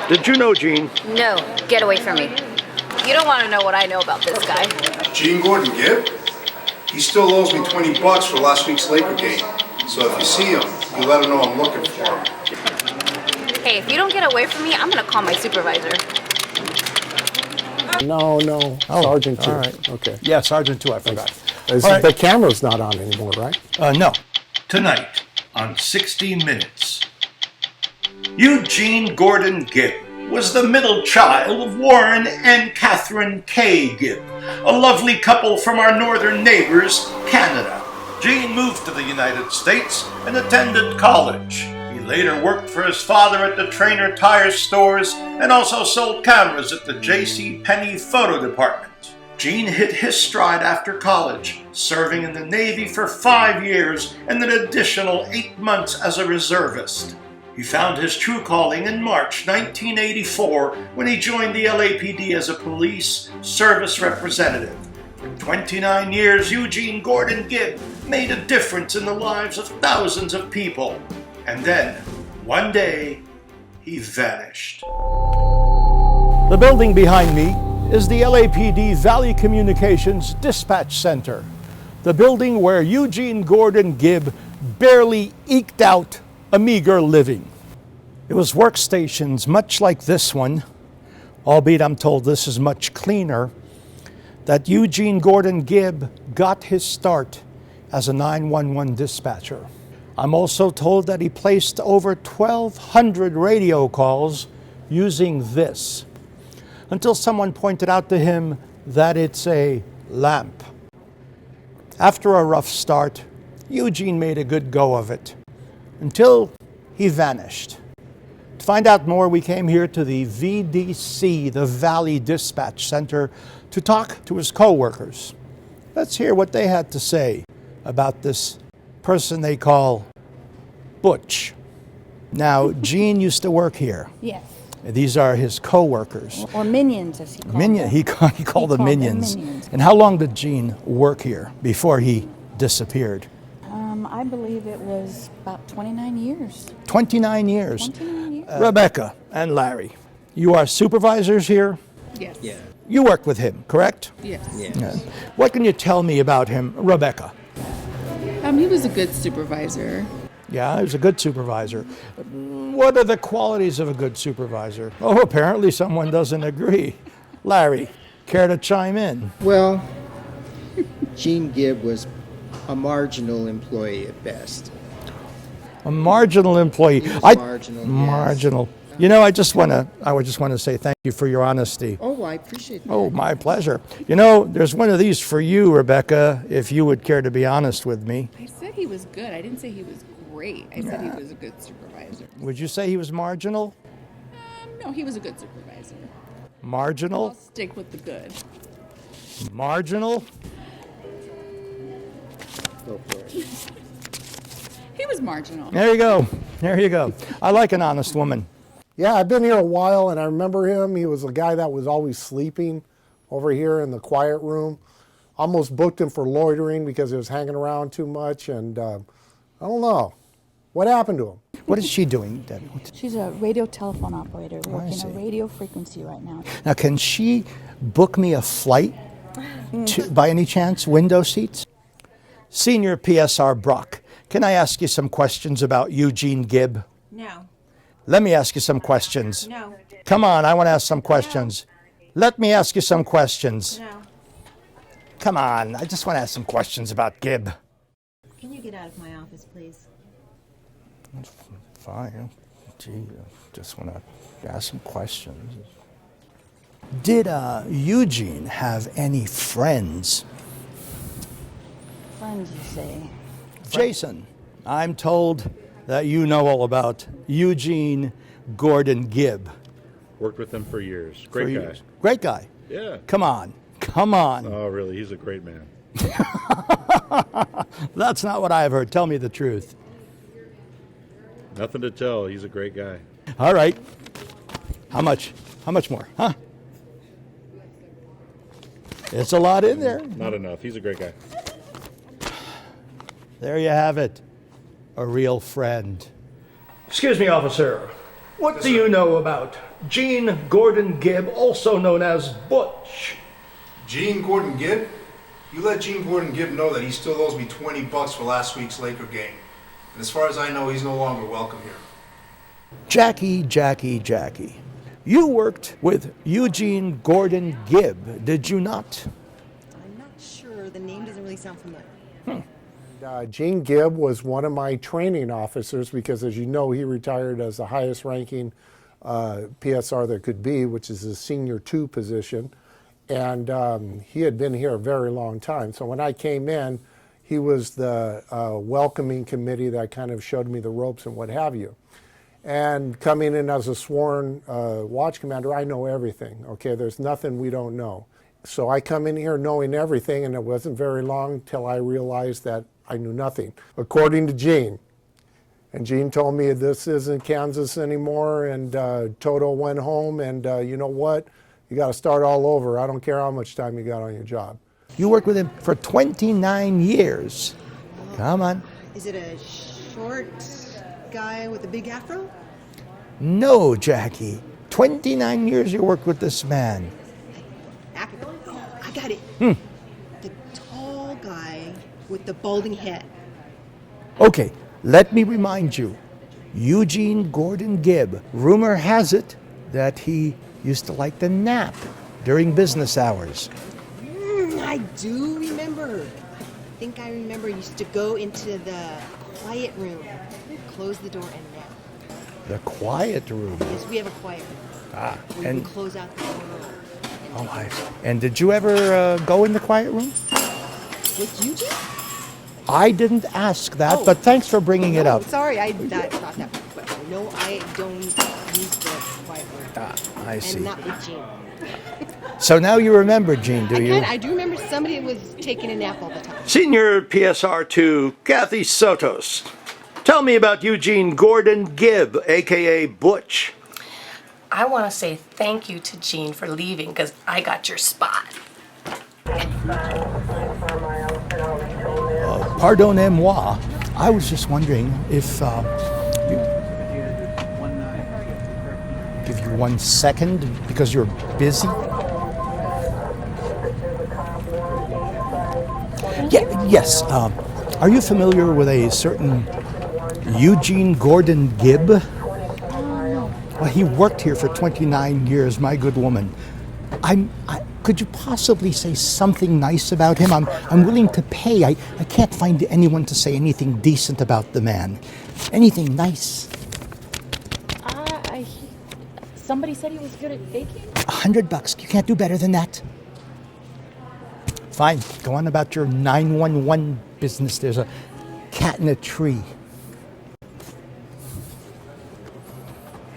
Did you know, Gene? No, get away from me. You don't want to know what I know about this guy. Gene Gordon Gibb? He still owes me $20 for last week's Laker game. So if you see him, you let him know I'm looking for him. Hey, if you don't get away from me, I'm going to call my supervisor. No. Oh, Sergeant 2. all right. Okay. Yeah, Sergeant 2, I forgot. The camera's not on anymore, right? No. Tonight on 60 Minutes. Eugene Gordon Gibb was the middle child of Warren and Catherine K. Gibb, a lovely couple from our northern neighbors, Canada. Gene moved to the United States and attended college. He later worked for his father at the Trainer tire stores and also sold cameras at the J.C. Penney photo department. Gene hit his stride after college, serving in the Navy for 5 years and an additional 8 months as a reservist. He found his true calling in March 1984 when he joined the LAPD as a police service representative. For 29 years, Eugene Gordon Gibb made a difference in the lives of thousands of people. And then, one day, he vanished. The building behind me is the LAPD Valley Communications Dispatch Center, the building where Eugene Gordon Gibb barely eked out a meager living. It was workstations much like this one, albeit I'm told this is much cleaner, that Eugene Gordon Gibb got his start as a 911 dispatcher. I'm also told that he placed over 1,200 radio calls using this, until someone pointed out to him that it's a lamp. After a rough start, Eugene made a good go of it, until he vanished. To find out more, we came here to the VDC, the Valley Dispatch Center, to talk to his co-workers. Let's hear what they had to say about this person they call Butch. Now, Gene used to work here. Yes. These are his co-workers. Or minions, as he called them. He called them minions. And how long did Gene work here before he disappeared? I believe it was about 29 years. 29 years. 29 years. Rebecca and Larry, you are supervisors here? Yes. Yeah. You work with him, correct? Yes. Yeah. What can you tell me about him, Rebecca? He was a good supervisor. Yeah, he was a good supervisor. What are the qualities of a good supervisor? Oh, apparently someone doesn't agree. Larry, care to chime in? Well, Gene Gibb was a marginal employee at best. A marginal employee. He was marginal, yes. Marginal. You know, I would just want to say thank you for your honesty. Oh, I appreciate that. Oh, my pleasure. You know, there's one of these for you, Rebecca, if you would care to be honest with me. I said he was good. I didn't say he was great. I said he was a good supervisor. Would you say he was marginal? No, he was a good supervisor. Marginal? I'll stick with the good. Marginal? Go for it. He was marginal. There you go. There you go. I like an honest woman. Yeah, I've been here a while, and I remember him. He was a guy that was always sleeping over here in the quiet room. Almost booked him for loitering because he was hanging around too much, and I don't know. What happened to him? What is she doing, Debbie? She's a radio telephone operator working see. a radio frequency right now. Now, can she book me a flight to, by any chance, window seats? Senior PSR Brock, can I ask you some questions about Eugene Gibb? No. Let me ask you some questions. No. Come on, I want to ask some questions. Let me ask you some questions. No. Come on, I just want to ask some questions about Gibb. Can you get out of my office, please? Fine. Gee, I just want to ask some questions. Did Eugene have any friends? Friends, you say? Jason, I'm told that you know all about Eugene Gordon Gibb. Worked with him for years. Great guy. Great guy. Yeah. Come on. Come on. Oh, really? He's a great man. That's not what I've heard. Tell me the truth. Nothing to tell. He's a great guy. All right. How much? How much more? Huh? It's a lot in there. Not enough. He's a great guy. There you have it. A real friend. Excuse me, officer. What do you know about Gene Gordon Gibb, also known as Butch? Gene Gordon Gibb? You let Gene Gordon Gibb know that he still owes me 20 bucks for last week's Laker game. And as far as I know, he's no longer welcome here. Jackie. You worked with Eugene Gordon Gibb, did you not? I'm not sure. The name doesn't really sound familiar. Gene Gibb was one of my training officers because, as you know, he retired as the highest ranking PSR there could be, which is a senior 2 position. And he had been here a very long time. So when I came in, he was the welcoming committee that kind of showed me the ropes and what have you. And coming in as a sworn watch commander, I know everything, okay? There's nothing we don't know. So I come in here knowing everything, and it wasn't very long till I realized that I knew nothing, according to Gene. And Gene told me this isn't Kansas anymore, and Toto went home, and you know what? You got to start all over. I don't care how much time you got on your job. You worked with him for 29 years. Come on. Is it a short guy with a big afro? No, Jackie. 29 years you worked with this man. Oh, I got it. The tall guy with the balding head. Okay, let me remind you. Eugene Gordon Gibb, rumor has it that he used to like to nap during business hours. I do remember. I think I remember used to go into the quiet room, close the door and nap. The quiet room. Yes, we have a quiet room. Where you can close out the door. And did you ever go in the quiet room? With Eugene? I didn't ask that, but thanks for bringing it up. Sorry, I thought that. But no, I don't use the quiet room. I see. And not with Gene. So now you remember Gene, do you? I do remember somebody was taking a nap all the time. Senior PSR 2, Kathy Sotos. Tell me about Eugene Gordon Gibb, a.k.a. Butch. I want to say thank you to Gene for leaving because I got your spot. Pardonnez-moi. I was just wondering if give you 1 second because you're busy. Yes. Are you familiar with a certain Eugene Gordon Gibb? Well, he worked here for 29 years, my good woman. Could you possibly say something nice about him? I'm willing to pay. I can't find anyone to say anything decent about the man. Anything nice. Somebody said he was good at baking? $100. You can't do better than that. Fine. Go on about your 911 business. There's a cat in a tree.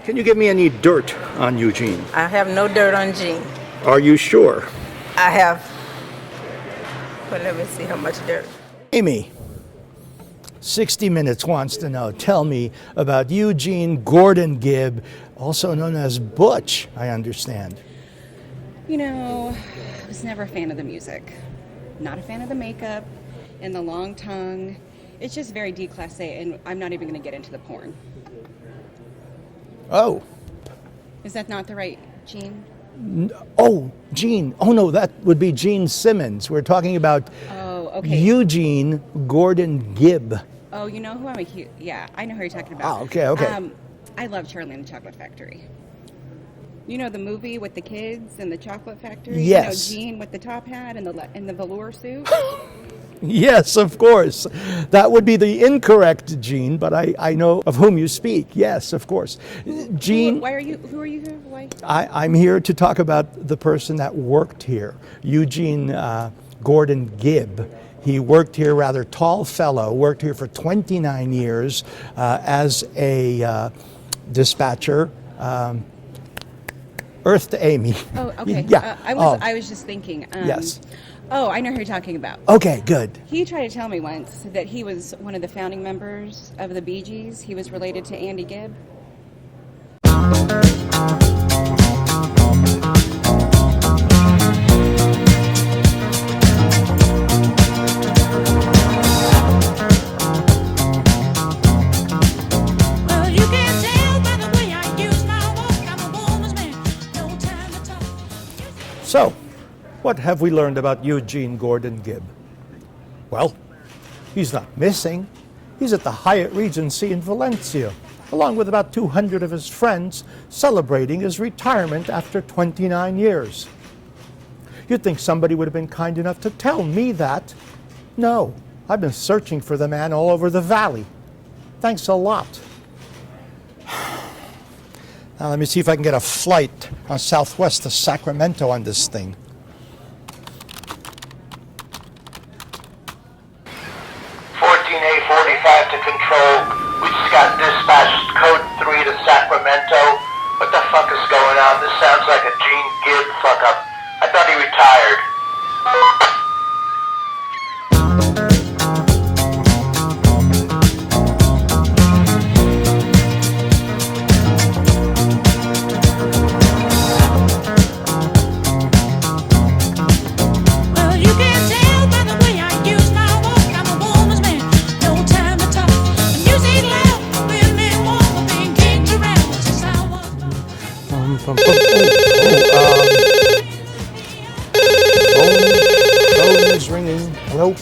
Can you give me any dirt on Eugene? I have no dirt on Gene. Are you sure? I have. But let me see how much dirt. Amy, 60 Minutes wants to know. Tell me about Eugene Gordon Gibb, also known as Butch, I understand. You know, I was never a fan of the music. Not a fan of the makeup and the long tongue. It's just very déclassé, and I'm not even going to get into the porn. Oh. Is that not the right Gene? Oh, Gene. Oh, no, that would be Gene Simmons. We're talking about Eugene Gordon Gibb. Oh, you know who I'm yeah, I know who you're talking about. Oh, okay. I love Charlie and the Chocolate Factory. You know the movie with the kids and the chocolate factory? Yes. You know Gene with the top hat and the velour suit? Yes, of course. That would be the incorrect Gene, but I know of whom you speak. Yes, of course. Gene. Who are you here? Why? I'm here to talk about the person that worked here, Eugene Gordon Gibb. He worked here, rather tall fellow, worked here for 29 years as a dispatcher. Earth to Amy. Oh, okay. Yeah. I was just thinking. Yes. Oh, I know who you're talking about. Okay, good. He tried to tell me once that he was one of the founding members of the Bee Gees. He was related to Andy Gibb. Well, you can tell by the way I use So, what have we learned about Eugene Gordon Gibb? Well, he's not missing. He's at the Hyatt Regency in Valencia, along with about 200 of his friends, celebrating his retirement after 29 years. You'd think somebody would have been kind enough to tell me that. No, I've been searching for the man all over the valley. Thanks a lot. Now let me see if I can get a flight on Southwest to Sacramento on this thing. To control. We just got dispatched code 3 to Sacramento. What the fuck is going on? This sounds like a Gene Gibb fuck up. I thought he retired. Phone is ringing. Hello?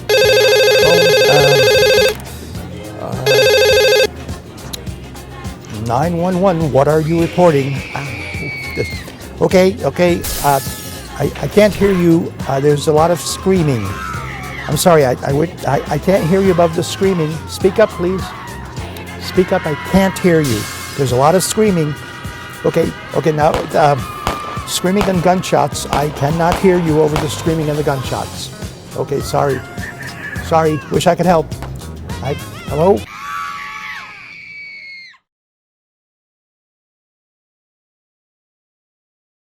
911, what are you reporting? Okay. I can't hear you. There's a lot of screaming. I'm sorry, I can't hear you above the screaming. Speak up, please. Speak up, I can't hear you. There's a lot of screaming. Okay, now, screaming and gunshots. I cannot hear you over the screaming and the gunshots. Okay, sorry. Wish I could help. Hello?